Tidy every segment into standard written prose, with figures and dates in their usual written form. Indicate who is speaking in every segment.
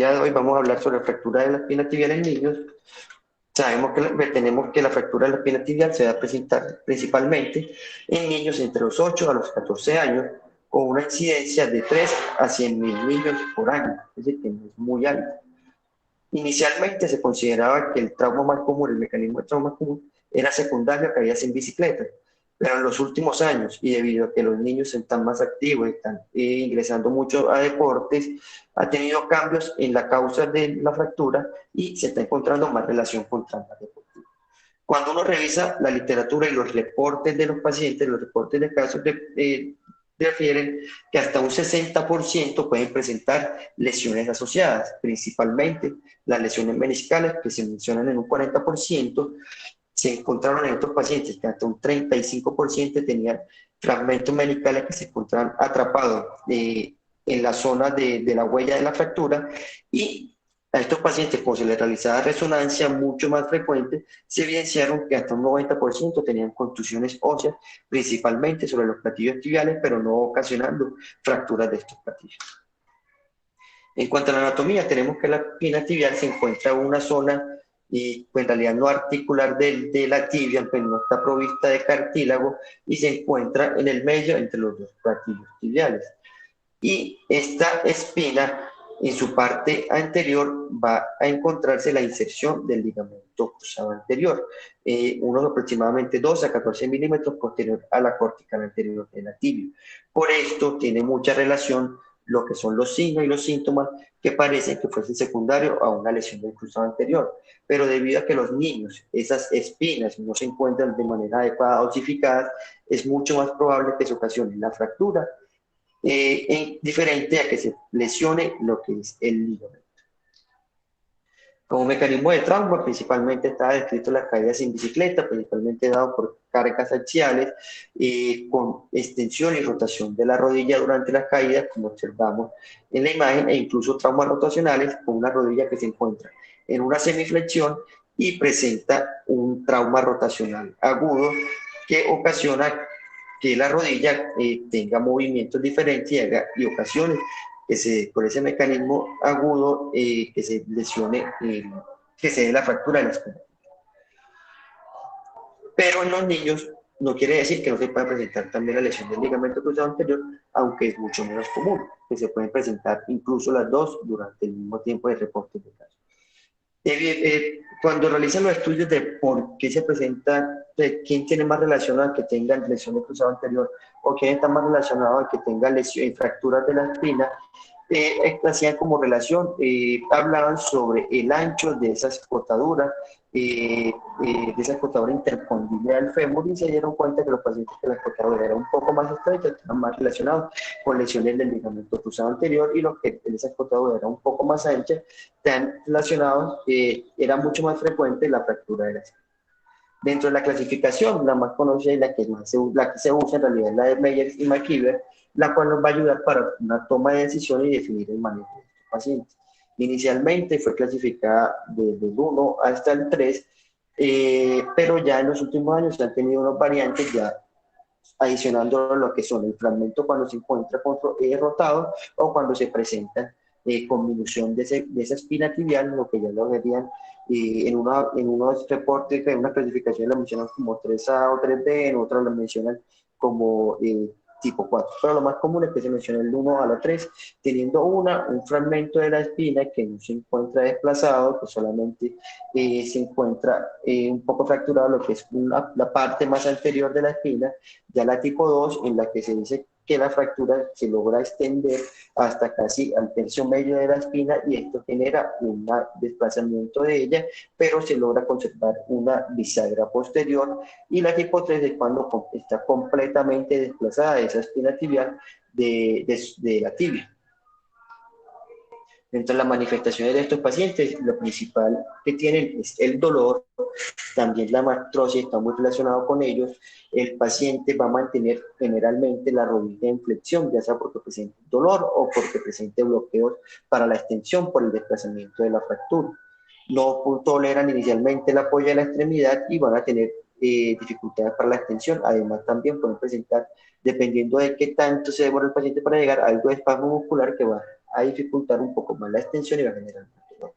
Speaker 1: día de hoy vamos a hablar sobre la fractura de la espina tibial en niños. Sabemos tenemos que la fractura de la espina tibial se va a presentar principalmente en niños entre los 8 a los 14 años, con una incidencia de 3 a 100.000 niños por año, es decir, que no es muy alta. Inicialmente se consideraba que el trauma más común, el mecanismo de trauma más común, era secundario a caídas en bicicleta, pero en los últimos años, y debido a que los niños están más activos, están ingresando mucho a deportes, ha tenido cambios en la causa de la fractura y se está encontrando más relación con traumas deportivos. Cuando uno revisa la literatura y los reportes de los pacientes, los reportes de casos refieren que hasta un 60% pueden presentar lesiones asociadas, principalmente las lesiones meniscales, que se mencionan en un 40%, se encontraron en estos pacientes que hasta un 35% tenían fragmentos meniscales que se encontraban atrapados en la zona de la huella de la fractura, y a estos pacientes, como se les realizaba resonancia mucho más frecuente, se evidenciaron que hasta un 90% tenían contusiones óseas, principalmente sobre los platillos tibiales, pero no ocasionando fracturas de estos platillos. En cuanto a la anatomía, tenemos que la espina tibial se encuentra en una zona, y pues en realidad no articular de la tibia, pero no está provista de cartílago, y se encuentra en el medio entre los dos platillos tibiales. Y esta espina, en su parte anterior, va a encontrarse la inserción del ligamento cruzado anterior, unos aproximadamente 2 a 14 milímetros posterior a la cortical anterior de la tibia. Por esto tiene mucha relación lo que son los signos y los síntomas que parecen que fuesen secundarios a una lesión del cruzado anterior. Pero debido a que los niños, esas espinas no se encuentran de manera adecuada osificadas, es mucho más probable que se ocasione la fractura, diferente a que se lesione lo que es el ligamento. Como mecanismo de trauma, principalmente está descrito las caídas en bicicleta, principalmente dado por cargas axiales, con extensión y rotación de la rodilla durante las caídas, como observamos en la imagen, e incluso traumas rotacionales con una rodilla que se encuentra en una semiflexión y presenta un trauma rotacional agudo que ocasiona que la rodilla tenga movimientos diferentes y ocasiones por ese mecanismo agudo, que se lesione, que se dé la fractura de la espina. Pero en los niños no quiere decir que no se pueda presentar también la lesión del ligamento cruzado anterior, aunque es mucho menos común, que se pueden presentar incluso las dos durante el mismo tiempo de reporte de casos. Cuando realizan los estudios de por qué se presenta, de quién tiene más relacionado a que tenga lesión de cruzado anterior o quién está más relacionado a que tenga lesión, fracturas de la espina, hacían como relación, hablaban sobre el ancho de esas cortaduras, de esa cortadura intercondilea del fémur, y se dieron cuenta que los pacientes que la cortadura era un poco más estrecha estaban más relacionados con lesiones del ligamento cruzado anterior, y los que esa cortadura era un poco más ancha, están relacionados, era mucho más frecuente la fractura de la espina. Dentro de la clasificación, la más conocida y la que se usa en realidad es la de Meyer y McKeever, la cual nos va a ayudar para una toma de decisión y definir el manejo de estos pacientes. Inicialmente fue clasificada desde el 1 hasta el 3, pero ya en los últimos años se han tenido unas variantes ya adicionando lo que son el fragmento cuando se encuentra rotado o cuando se presenta conminución de esa espina tibial, lo que ya lo verían en unos reportes, en una clasificación la mencionan como 3A o 3D, en otras la mencionan como tipo 4. Pero lo más común es que se menciona el 1 a la 3, teniendo un fragmento de la espina que no se encuentra desplazado, que solamente se encuentra un poco fracturado, lo que es la parte más anterior de la espina. Ya la tipo 2, en la que se dice que la fractura se logra extender hasta casi al tercio medio de la espina, y esto genera un desplazamiento de ella, pero se logra conservar una bisagra posterior. Y la tipo 3 es cuando está completamente desplazada esa espina tibial de la tibia. Dentro de las manifestaciones de estos pacientes, lo principal que tienen es el dolor, también la artrosis está muy relacionado con ellos. El paciente va a mantener generalmente la rodilla en flexión, ya sea porque presente dolor o porque presente bloqueos para la extensión por el desplazamiento de la fractura. No toleran inicialmente el apoyo de la extremidad y van a tener dificultades para la extensión. Además, también pueden presentar, dependiendo de qué tanto se demora el paciente para llegar, algo de espasmo muscular que va a dificultar un poco más la extensión y va a generar más dolor.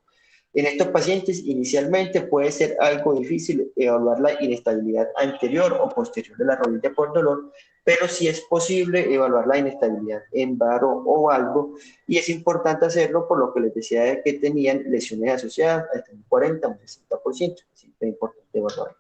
Speaker 1: En estos pacientes, inicialmente puede ser algo difícil evaluar la inestabilidad anterior o posterior de la rodilla por dolor, pero sí es posible evaluar la inestabilidad en varo o valgo, y es importante hacerlo por lo que les decía de que tenían lesiones asociadas hasta un 40 o un 60%. Siempre es importante evaluarlo.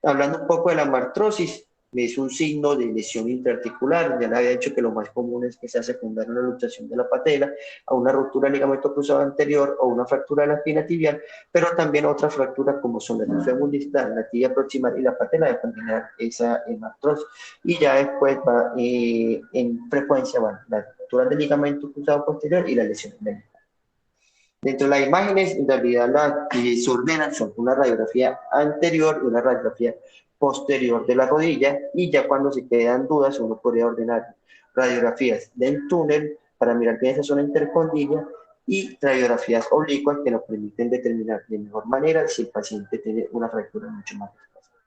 Speaker 1: Hablando un poco de la martrosis, es un signo de lesión intraarticular. Ya le había dicho que lo más común es que sea secundaria a una luxación de la patela, a una ruptura del ligamento cruzado anterior o una fractura de la espina tibial, pero también otras fracturas como son la fémur distal, la tibia proximal y la patela pueden generar esa martrosis. Y ya después va en frecuencia van las rupturas del ligamento cruzado posterior y las lesiones médicas. Dentro de las imágenes, en realidad las que se ordenan son una radiografía anterior y una radiografía posterior de la rodilla, y ya cuando se quedan dudas uno podría ordenar radiografías del túnel para mirar bien esa zona intercondilla y radiografías oblicuas que nos permiten determinar de mejor manera si el paciente tiene una fractura mucho más desplazada.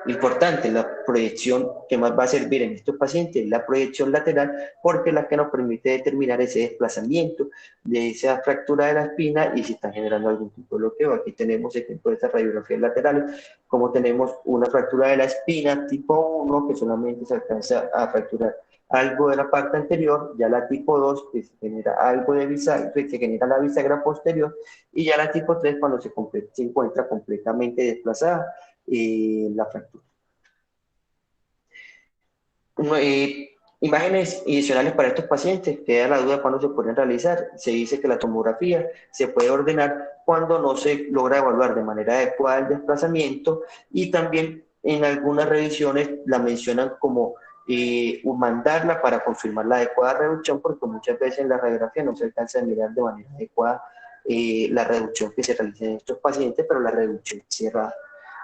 Speaker 1: Importante, la proyección que más va a servir en estos pacientes es la proyección lateral, porque es la que nos permite determinar ese desplazamiento de esa fractura de la espina y si está generando algún tipo de bloqueo. Aquí tenemos ejemplo de estas radiografías laterales, como tenemos una fractura de la espina tipo 1 que solamente se alcanza a fracturar algo de la parte anterior, ya la tipo 2 que se genera algo de bisagra, que genera la bisagra posterior, y ya la tipo 3 cuando se encuentra completamente desplazada la fractura. Imágenes adicionales para estos pacientes, queda la duda cuándo se pueden realizar. Se dice que la tomografía se puede ordenar cuando no se logra evaluar de manera adecuada el desplazamiento, y también en algunas revisiones la mencionan como mandarla para confirmar la adecuada reducción, porque muchas veces en la radiografía no se alcanza a mirar de manera adecuada la reducción que se realiza en estos pacientes, pero la reducción cerrada,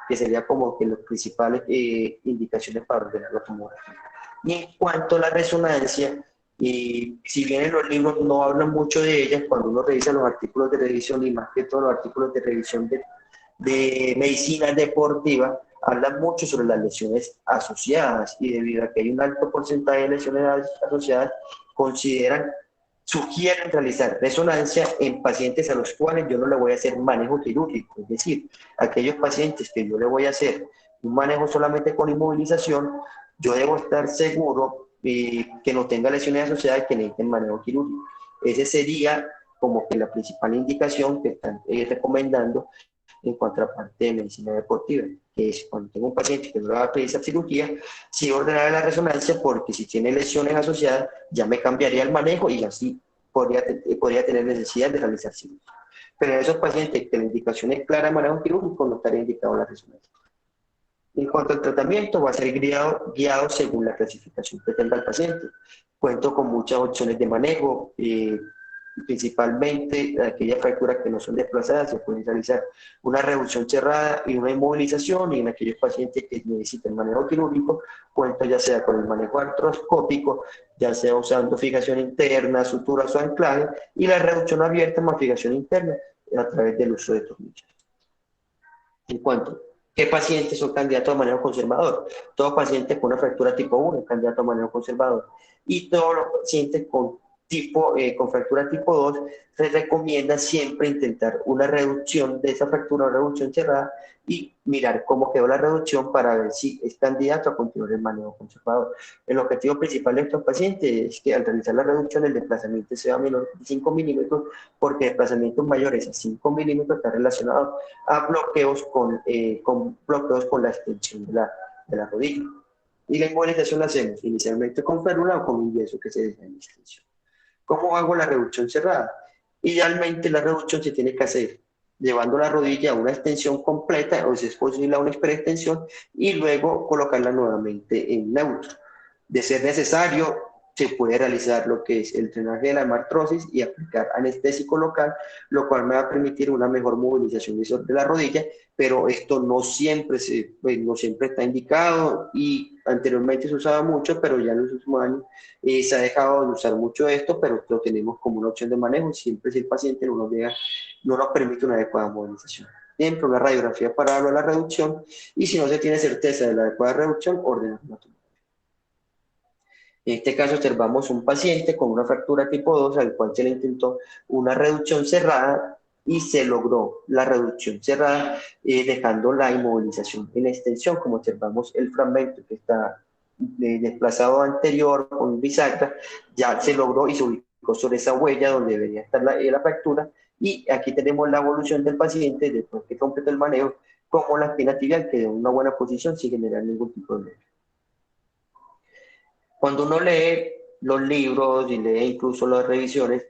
Speaker 1: que sería como que las principales indicaciones para ordenar la tomografía. Y en cuanto a la resonancia, si bien en los libros no hablan mucho de ellas, cuando uno revisa los artículos de revisión y más que todo los artículos de revisión de medicina deportiva, hablan mucho sobre las lesiones asociadas, y debido a que hay un alto porcentaje de lesiones asociadas, sugieren realizar resonancia en pacientes a los cuales yo no le voy a hacer manejo quirúrgico, es decir, aquellos pacientes que yo le voy a hacer un manejo solamente con inmovilización, yo debo estar seguro que no tenga lesiones asociadas y que necesiten manejo quirúrgico. Ese sería como que la principal indicación que están recomendando en contraparte de medicina deportiva, que es cuando tengo un paciente que no le va a precisar cirugía, sí ordenar la resonancia, porque si tiene lesiones asociadas ya me cambiaría el manejo y así podría tener necesidad de realizar cirugía. Pero en esos pacientes que la indicación es clara de manejo quirúrgico, no estaría indicado la resonancia. En cuanto al tratamiento, va a ser guiado según la clasificación que tenga el paciente. Cuento con muchas opciones de manejo, principalmente aquellas fracturas que no son desplazadas, se puede realizar una reducción cerrada y una inmovilización, y en aquellos pacientes que necesitan manejo quirúrgico, cuento ya sea con el manejo artroscópico, ya sea usando fijación interna, suturas o anclaje, y la reducción abierta más fijación interna a través del uso de tornillos. En cuanto ¿qué pacientes son candidatos a manejo conservador? Todo paciente con una fractura tipo 1 es candidato a manejo conservador. Y todos los pacientes con fractura tipo 2 se recomienda siempre intentar una reducción de esa fractura, una reducción cerrada, y mirar cómo quedó la reducción para ver si es candidato a continuar el manejo conservador. El objetivo principal de estos pacientes es que al realizar la reducción el desplazamiento sea menor de 5 milímetros, porque desplazamientos mayores a 5 milímetros están relacionados a bloqueos con la extensión de la rodilla. Y la inmovilización la hacemos inicialmente con férula o con un yeso que se deja en extensión. ¿Cómo hago la reducción cerrada? Idealmente la reducción se tiene que hacer llevando la rodilla a una extensión completa, o si es posible a una hiperextensión, y luego colocarla nuevamente en neutro. De ser necesario, se puede realizar lo que es el drenaje de la hemartrosis y aplicar anestésico local, lo cual me va a permitir una mejor movilización de la rodilla, pero esto no siempre está indicado, y anteriormente se usaba mucho, pero ya en los últimos años se ha dejado de usar mucho esto, pero lo tenemos como una opción de manejo siempre si el paciente no nos permite una adecuada movilización. Siempre una radiografía para la reducción, y si no se tiene certeza de la adecuada reducción, ordenar una tomografía. En este caso observamos un paciente con una fractura tipo 2 al cual se le intentó una reducción cerrada y se logró la reducción cerrada, dejando la inmovilización en extensión, como observamos el fragmento que está desplazado anterior con bisagra, ya se logró y se ubicó sobre esa huella donde debería estar la fractura, y aquí tenemos la evolución del paciente después que completó el manejo, como la espina tibial quedó en una buena posición sin generar ningún tipo de dolor. Cuando uno lee los libros y lee incluso las revisiones,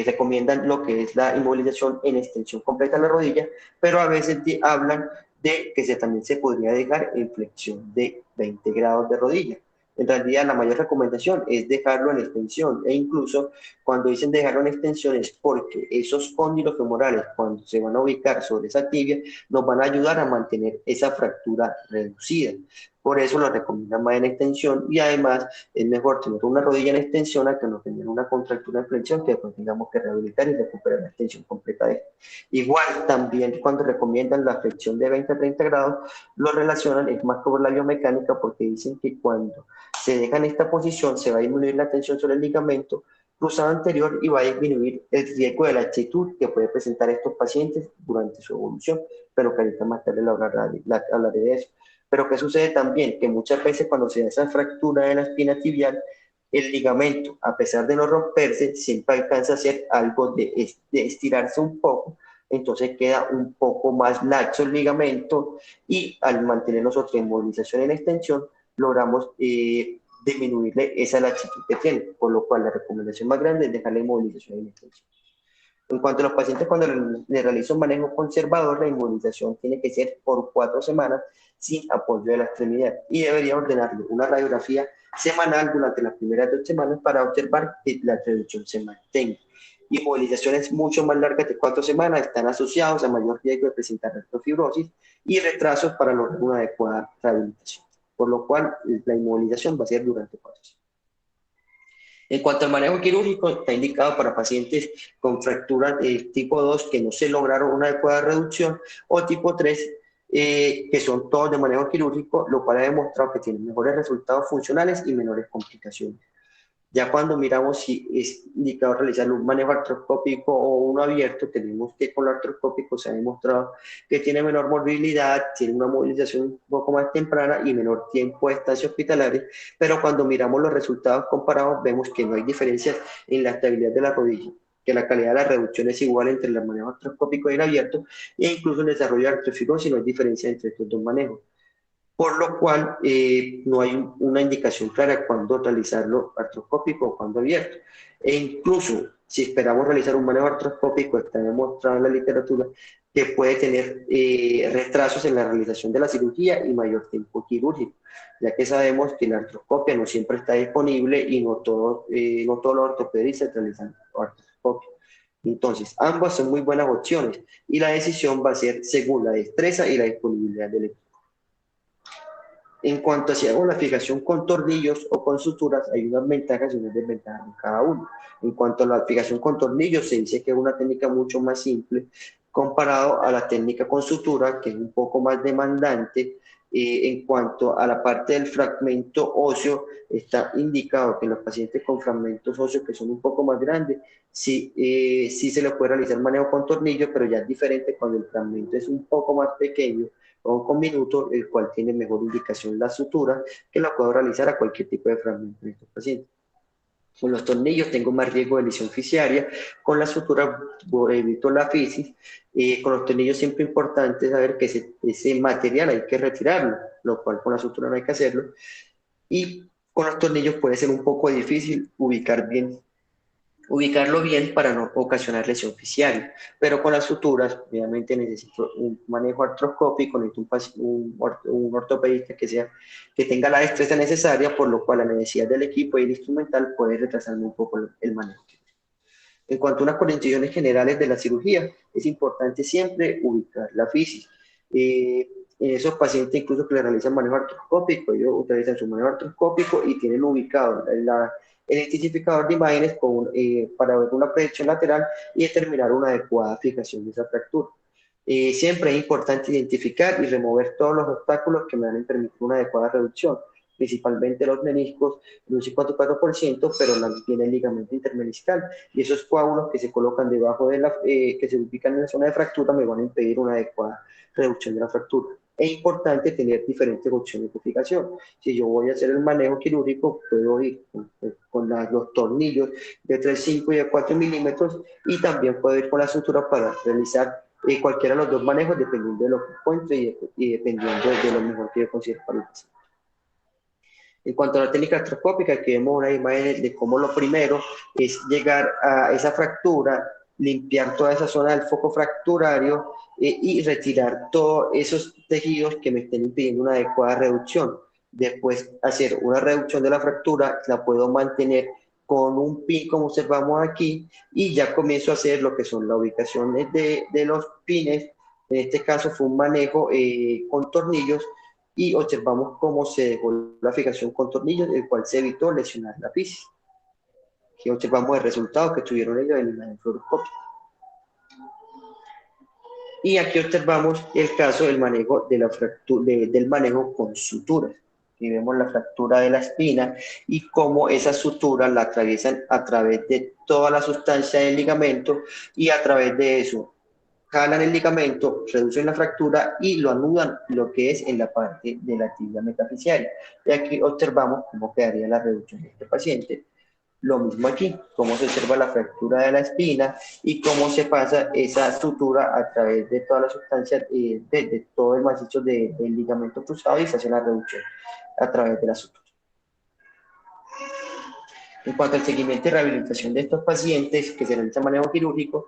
Speaker 1: recomiendan lo que es la inmovilización en extensión completa de la rodilla, pero a veces hablan de que también se podría dejar en flexión de 20 grados de rodilla. En realidad, la mayor recomendación es dejarlo en extensión, e incluso cuando dicen dejarlo en extensión es porque esos cóndilos femorales, cuando se van a ubicar sobre esa tibia, nos van a ayudar a mantener esa fractura reducida. Por eso lo recomiendan más en extensión, y además es mejor tener una rodilla en extensión a que no tener una contractura en flexión que después tengamos que rehabilitar y recuperar la extensión completa de esta. Igual también cuando recomiendan la flexión de 20 a 30 grados, lo relacionan es más por la biomecánica, porque dicen que cuando se deja en esta posición se va a disminuir la tensión sobre el ligamento cruzado anterior y va a disminuir el riesgo de laxitud que puede presentar estos pacientes durante su evolución, pero que ahorita más tarde hablaré de eso. Pero ¿qué sucede también? Que muchas veces cuando se da esa fractura de la espina tibial, el ligamento, a pesar de no romperse, siempre alcanza a hacer algo de estirarse un poco, entonces queda un poco más laxo el ligamento, y al mantener nosotros en movilización en extensión, logramos disminuirle esa laxitud que tiene, por lo cual la recomendación más grande es dejar la inmovilización en extensión. En cuanto a los pacientes, cuando le realiza un manejo conservador, la inmunización tiene que ser por 4 semanas sin apoyo de la extremidad, y debería ordenarle una radiografía semanal durante las primeras 2 semanas para observar que la reducción se mantenga. Inmovilizaciones mucho más largas de 4 semanas están asociados a mayor riesgo de presentar artrofibrosis y retrasos para lograr una adecuada rehabilitación, por lo cual la inmovilización va a ser durante 4 semanas. En cuanto al manejo quirúrgico, está indicado para pacientes con fracturas tipo 2 que no se lograron una adecuada reducción, o tipo 3, que son todos de manejo quirúrgico, lo cual ha demostrado que tienen mejores resultados funcionales y menores complicaciones. Ya cuando miramos si es indicado realizar un manejo artroscópico o uno abierto, tenemos que con el artroscópico se ha demostrado que tiene menor morbilidad, tiene una movilización un poco más temprana y menor tiempo de estancia hospitalaria, pero cuando miramos los resultados comparados vemos que no hay diferencias en la estabilidad de la rodilla, que la calidad de la reducción es igual entre el manejo artroscópico y el abierto, e incluso en el desarrollo de artrofibrosis no hay diferencia entre estos dos manejos, por lo cual no hay una indicación clara cuándo realizarlo artroscópico o cuándo abierto. E incluso si esperamos realizar un manejo artroscópico, está demostrado en la literatura que puede tener retrasos en la realización de la cirugía y mayor tiempo quirúrgico, ya que sabemos que la artroscopia no siempre está disponible y no todos los ortopedistas realizan artroscopia. Entonces, ambas son muy buenas opciones y la decisión va a ser según la destreza y la disponibilidad del equipo. En cuanto a si hago la fijación con tornillos o con suturas, hay unas ventajas y unas desventajas en cada uno. En cuanto a la fijación con tornillos, se dice que es una técnica mucho más simple comparado a la técnica con sutura, que es un poco más demandante. En cuanto a la parte del fragmento óseo, está indicado que en los pacientes con fragmentos óseos que son un poco más grandes, sí, sí se le puede realizar manejo con tornillos, pero ya es diferente cuando el fragmento es un poco más pequeño o con minuto, el cual tiene mejor indicación la sutura, que la puedo realizar a cualquier tipo de fragmento en estos pacientes. Con los tornillos tengo más riesgo de lesión fisiaria, con la sutura evito la fisis, con los tornillos siempre es importante saber que ese material hay que retirarlo, lo cual con la sutura no hay que hacerlo, y con los tornillos puede ser un poco difícil ubicarlo bien para no ocasionar lesión fisiaria, pero con las suturas obviamente necesito un manejo artroscópico, necesito un ortopedista que tenga la destreza necesaria, por lo cual la necesidad del equipo y el instrumental puede retrasarme un poco el manejo. En cuanto a unas condiciones generales de la cirugía, es importante siempre ubicar la fisis. En esos pacientes incluso que le realizan manejo artroscópico, ellos utilizan su manejo artroscópico y tienen ubicado el identificador de imágenes para ver una proyección lateral y determinar una adecuada fijación de esa fractura. Siempre es importante identificar y remover todos los obstáculos que me van a permitir una adecuada reducción. principalmente los meniscos, en un 54%, pero también el ligamento intermeniscal. Y esos coágulos que se colocan debajo de que se ubican en la zona de fractura me van a impedir una adecuada reducción de la fractura. Es importante tener diferentes opciones de fijación. Si yo voy a hacer el manejo quirúrgico, puedo ir con los tornillos de 3,5 y de 4 milímetros, y también puedo ir con la sutura para realizar cualquiera de los dos manejos dependiendo de lo que encuentre y dependiendo de lo mejor que yo considero para el paciente. En cuanto a la técnica artroscópica, aquí vemos una imagen de cómo lo primero es llegar a esa fractura, limpiar toda esa zona del foco fracturario y retirar todos esos tejidos que me estén impidiendo una adecuada reducción. Después hacer una reducción de la fractura, la puedo mantener con un pin como observamos aquí, y ya comienzo a hacer lo que son las ubicaciones de los pines. En este caso fue un manejo con tornillos, y observamos cómo se dejó la fijación con tornillos, el cual se evitó lesionar la fisis. Aquí observamos el resultado que tuvieron ellos en la fluoroscopia. Y aquí observamos el caso del manejo de la del manejo con suturas. Aquí vemos la fractura de la espina y cómo esas suturas la atraviesan a través de toda la sustancia del ligamento, y a través de eso jalan el ligamento, reducen la fractura y lo anudan lo que es en la parte de la tibia metafisiaria. Y aquí observamos cómo quedaría la reducción de este paciente. Lo mismo aquí, cómo se observa la fractura de la espina y cómo se pasa esa sutura a través de toda la sustancia, de todo el macizo del ligamento cruzado, y se hace la reducción a través de la sutura. En cuanto al seguimiento y rehabilitación de estos pacientes que se realiza manejo quirúrgico,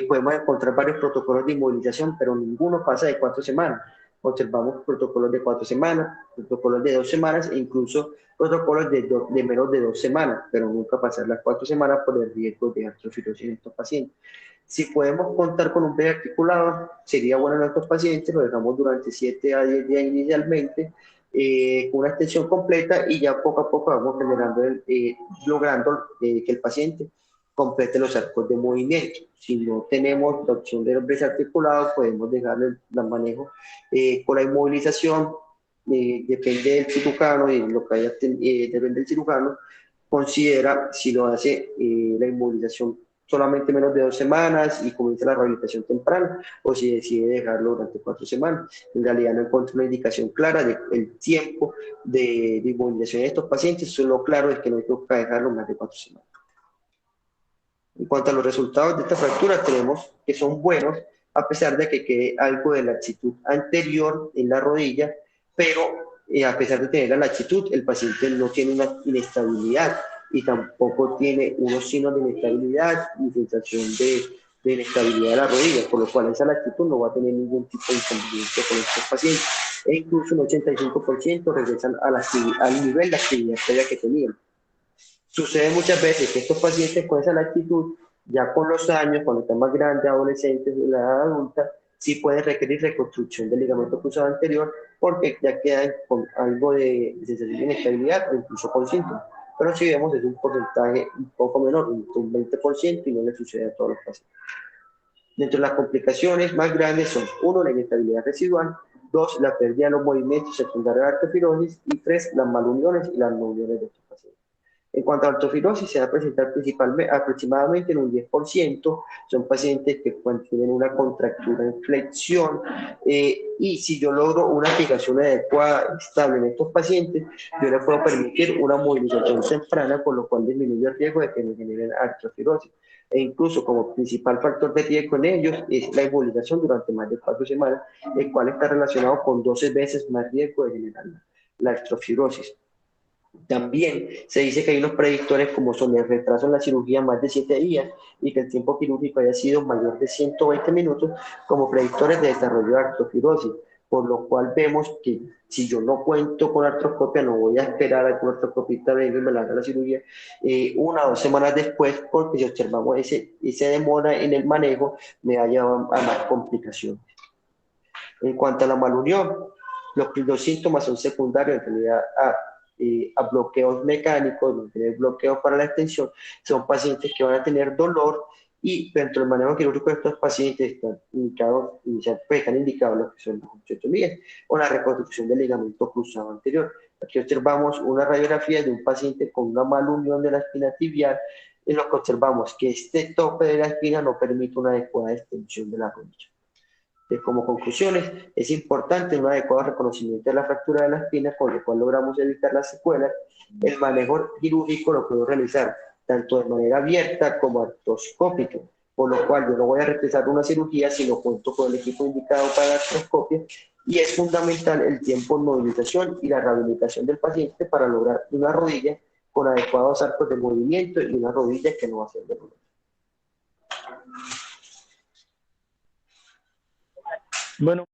Speaker 1: podemos encontrar varios protocolos de inmovilización, pero ninguno pasa de 4 semanas. Observamos protocolos de 4 semanas, protocolos de 2 semanas e incluso protocolos de menos de 2 semanas, pero nunca pasar las 4 semanas por el riesgo de artrofirosis en estos pacientes. Si podemos contar con un pie articulado, sería bueno en estos pacientes, lo dejamos durante 7 a 10 días inicialmente, con una extensión completa, y ya poco a poco vamos generando, logrando que el paciente complete los arcos de movimiento. Si no tenemos la opción de los pies articulados, podemos dejarle el manejo con la inmovilización. Depende del cirujano, y lo que haya, depende del cirujano, considera si lo hace la inmovilización solamente menos de 2 semanas y comienza la rehabilitación temprana, o si decide dejarlo durante 4 semanas. En realidad no encuentro una indicación clara del tiempo de inmovilización de estos pacientes, solo claro es que no toca dejarlo más de 4 semanas. En cuanto a los resultados de esta fractura, tenemos que son buenos, a pesar de que quede algo de laxitud anterior en la rodilla, pero a pesar de tener la laxitud, el paciente no tiene una inestabilidad y tampoco tiene unos signos de inestabilidad ni sensación de inestabilidad de la rodilla, por lo cual esa laxitud no va a tener ningún tipo de inconveniente con estos pacientes. E incluso un 85% regresan al nivel de actividad previa que tenían. Sucede muchas veces que estos pacientes con esa laxitud, ya con los años, cuando están más grandes, adolescentes, en la edad adulta, sí pueden requerir reconstrucción del ligamento cruzado anterior, porque ya quedan con algo de sensación de inestabilidad o incluso con síntomas. Pero si vemos, es un porcentaje un poco menor, un 20%, y no le sucede a todos los pacientes. Dentro de las complicaciones más grandes son: 1, la inestabilidad residual; 2, la pérdida de los movimientos secundarios de artrofirosis; y 3, las maluniones y las no uniones de estos pacientes. En cuanto a artrofirosis, se va a presentar principalmente, aproximadamente en un 10%, son pacientes que tienen una contractura en flexión, y si yo logro una fijación adecuada, estable en estos pacientes, yo les puedo permitir una movilización temprana, por lo cual disminuye el riesgo de que me generen artrofirosis. E incluso como principal factor de riesgo en ellos es la inmovilización durante más de 4 semanas, el cual está relacionado con 12 veces más riesgo de generar la artrofirosis. También se dice que hay unos predictores como son el retraso en la cirugía más de 7 días y que el tiempo quirúrgico haya sido mayor de 120 minutos como predictores de desarrollo de artrofirosis, por lo cual vemos que si yo no cuento con artroscopia, no voy a esperar a que un artroscopista venga y me haga la cirugía 1 o 2 semanas después, porque si observamos ese demora en el manejo, me va a llevar a más complicaciones. En cuanto a la malunión, los síntomas son secundarios en realidad a bloqueos mecánicos, no tener bloqueos para la extensión. Son pacientes que van a tener dolor y dentro del manejo quirúrgico de estos pacientes están indicados, están indicados lo que son las osteotomías o la reconstrucción del ligamento cruzado anterior. Aquí observamos una radiografía de un paciente con una mala unión de la espina tibial, en lo que observamos que este tope de la espina no permite una adecuada extensión de la rodilla. Como conclusiones, es importante un adecuado reconocimiento de la fractura de la espina, con lo cual logramos evitar las secuelas. El manejo quirúrgico lo puedo realizar tanto de manera abierta como artroscópica, por lo cual yo no voy a realizar una cirugía, sino cuento con el equipo indicado para la artroscopia, y es fundamental el tiempo de movilización y la rehabilitación del paciente para lograr una rodilla con adecuados arcos de movimiento y una rodilla que no va a ser dolorosa.
Speaker 2: Bueno,